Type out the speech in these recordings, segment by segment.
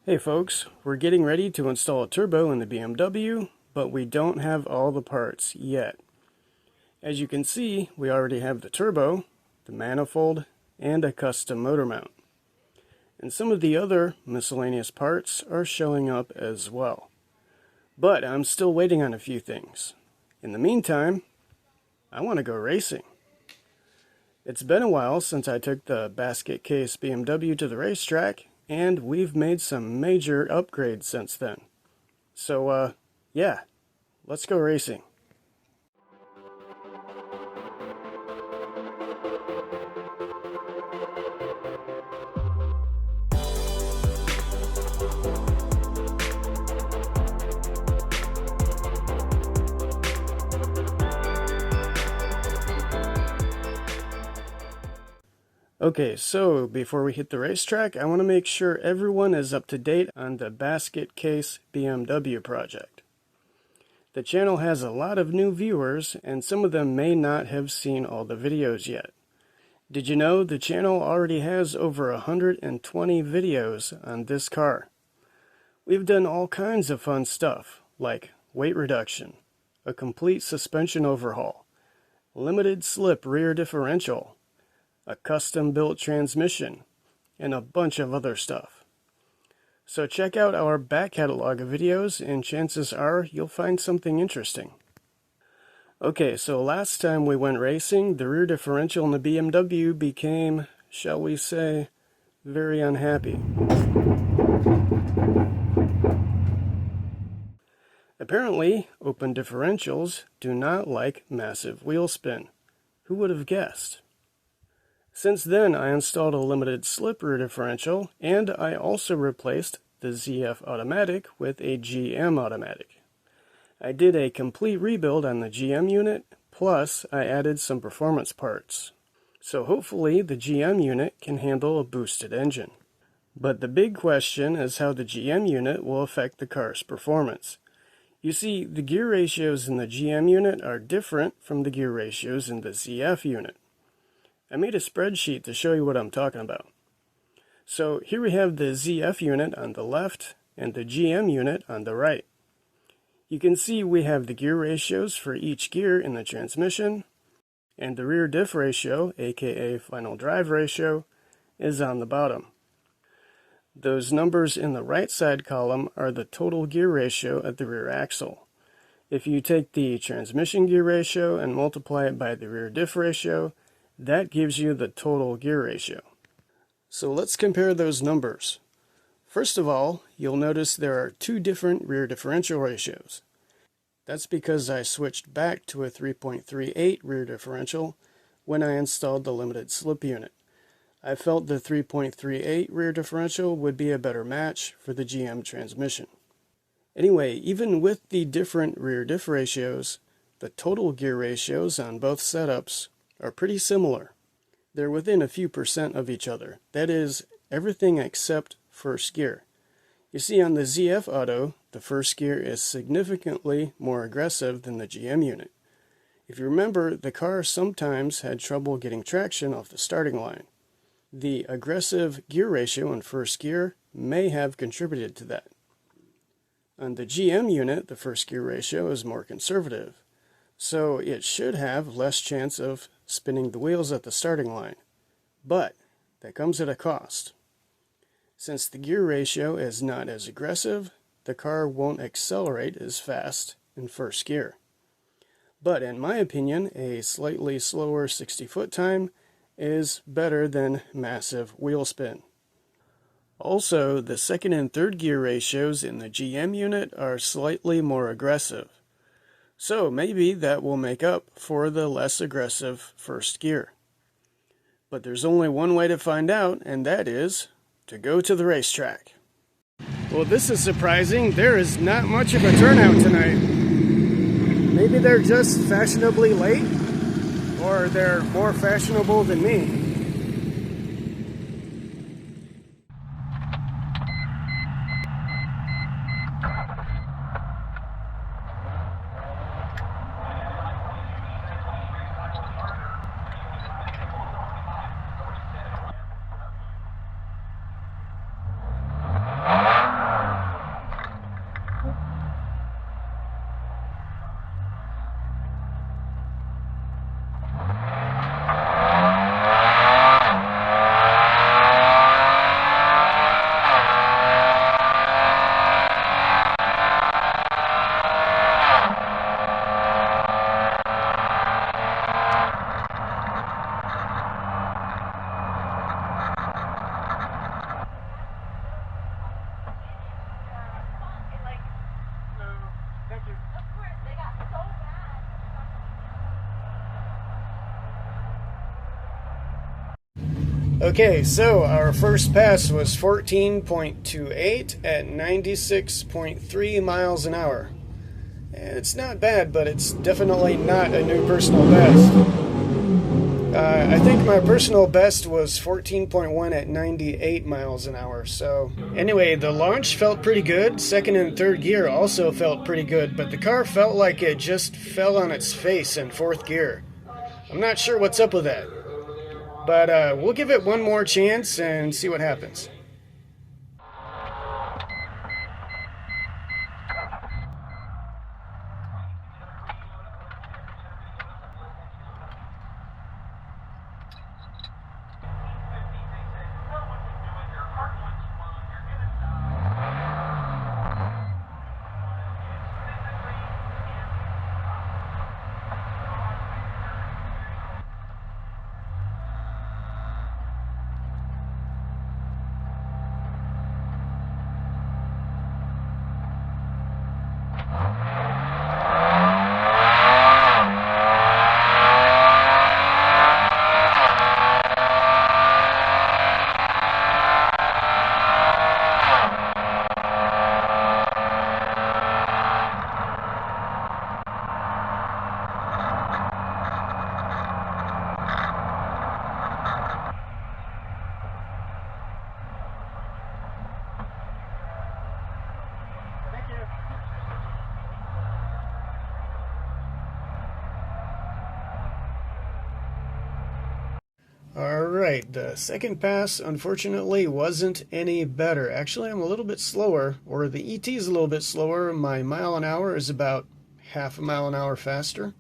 Hey folks, we're getting ready to install a turbo in the BMW, but we don't have all the parts yet. As you can see, we already have the turbo, the manifold, and a custom motor mount. And some of the other miscellaneous parts are showing up as well. But I'm still waiting on a few things. In the meantime, I want to go racing. It's been a while since I took the basket case BMW to the racetrack, and we've made some major upgrades since then. So, yeah, let's go racing. Okay, so before we hit the racetrack, I want to make sure everyone is up to date on the basket case BMW project. The channel has a lot of new viewers, and some of them may not have seen all the videos yet. Did you know the channel already has over 120 videos on this car? We've done all kinds of fun stuff, like weight reduction, a complete suspension overhaul, limited slip rear differential, a custom-built transmission, and a bunch of other stuff. So check out our back catalog of videos, and chances are you'll find something interesting. Okay, so last time we went racing, the rear differential in the BMW became, shall we say, very unhappy. Apparently, open differentials do not like massive wheel spin. Who would have guessed? Since then, I installed a limited slip rear differential, and I also replaced the ZF automatic with a GM automatic. I did a complete rebuild on the GM unit, plus I added some performance parts. So hopefully the GM unit can handle a boosted engine. But the big question is how the GM unit will affect the car's performance. You see, the gear ratios in the GM unit are different from the gear ratios in the ZF unit. I made a spreadsheet to show you what I'm talking about. So here we have the ZF unit on the left and the GM unit on the right. You can see we have the gear ratios for each gear in the transmission, and the rear diff ratio, aka final drive ratio, is on the bottom. Those numbers in the right side column are the total gear ratio at the rear axle. If you take the transmission gear ratio and multiply it by the rear diff ratio, that gives you the total gear ratio. So let's compare those numbers. First of all, you'll notice there are two different rear differential ratios. That's because I switched back to a 3.38 rear differential when I installed the limited slip unit. I felt the 3.38 rear differential would be a better match for the GM transmission. Anyway, even with the different rear diff ratios, the total gear ratios on both setups are pretty similar. They're within a few percent of each other. That is, everything except first gear. You see, on the ZF Auto, the first gear is significantly more aggressive than the GM unit. If you remember, the car sometimes had trouble getting traction off the starting line. The aggressive gear ratio in first gear may have contributed to that. On the GM unit, the first gear ratio is more conservative, so it should have less chance of spinning the wheels at the starting line. But that comes at a cost. Since the gear ratio is not as aggressive, the car won't accelerate as fast in first gear. But in my opinion, a slightly slower 60-foot time is better than massive wheel spin. Also, the second and third gear ratios in the GM unit are slightly more aggressive. So maybe that will make up for the less aggressive first gear. But there's only one way to find out, and that is to go to the racetrack. Well, this is surprising. There is not much of a turnout tonight. Maybe they're just fashionably late, or they're more fashionable than me. Okay, so our first pass was 14.28 at 96.3 miles an hour. It's not bad, but it's definitely not a new personal best. I think my personal best was 14.1 at 98 miles an hour. So anyway, the launch felt pretty good. Second and third gear also felt pretty good, but the car felt like it just fell on its face in fourth gear. I'm not sure what's up with that. But we'll give it one more chance and see what happens. Alright, the second pass unfortunately wasn't any better. Actually, I'm a little bit slower, or the ET is a little bit slower. My mile an hour is about half a mile an hour faster.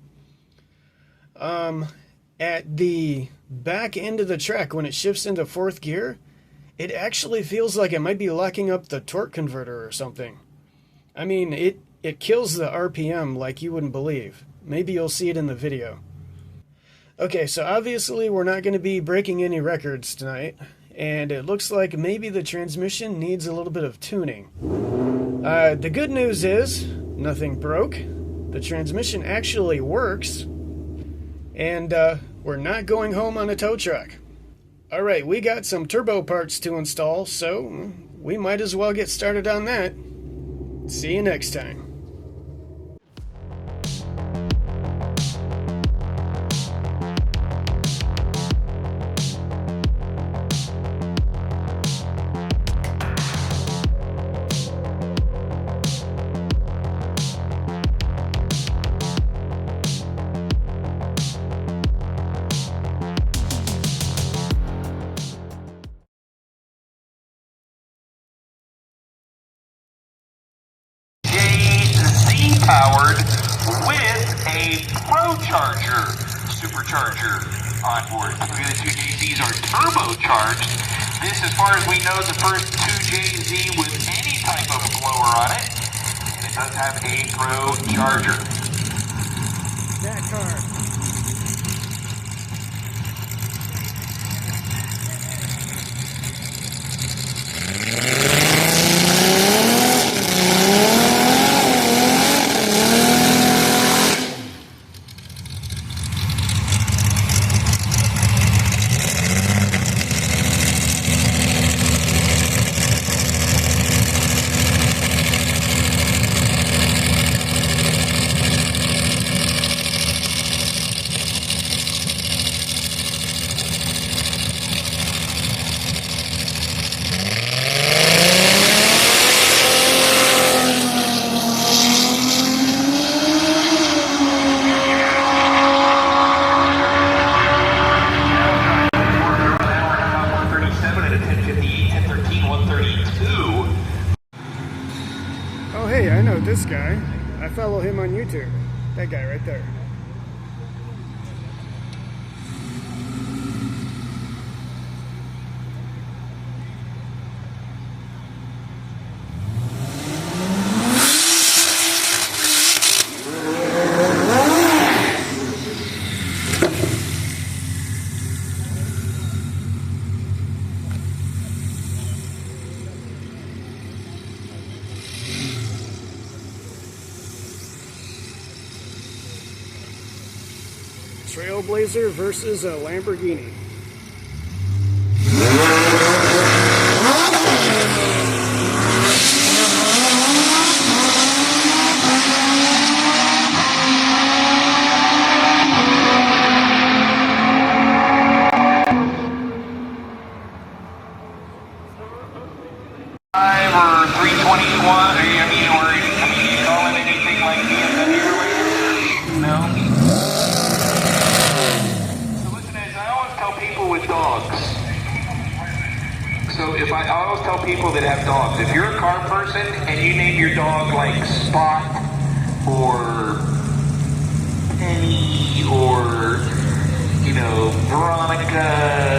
At the back end of the track, when it shifts into fourth gear, it actually feels like it might be locking up the torque converter or something. I mean, it kills the RPM like you wouldn't believe. Maybe you'll see it in the video. Okay, so obviously we're not going to be breaking any records tonight, and it looks like maybe the transmission needs a little bit of tuning. The good news is, nothing broke. The transmission actually works, and we're not going home on a tow truck. Alright, we got some turbo parts to install, so we might as well get started on that. See you next time. Powered with a Pro Charger supercharger on board. The other two JZs are turbocharged. This, as far as we know, the first 2JZ with any type of blower on it. And it does have a Pro Charger. That car. Oh hey, I know this guy. I follow him on YouTube. That guy right there. Trailblazer versus a Lamborghini. 320 Swan, or you call it anything like BMW related? No? So listen, as I always tell people with dogs, I always tell people that have dogs, if you're a car person and you name your dog like Spot or Penny or, Veronica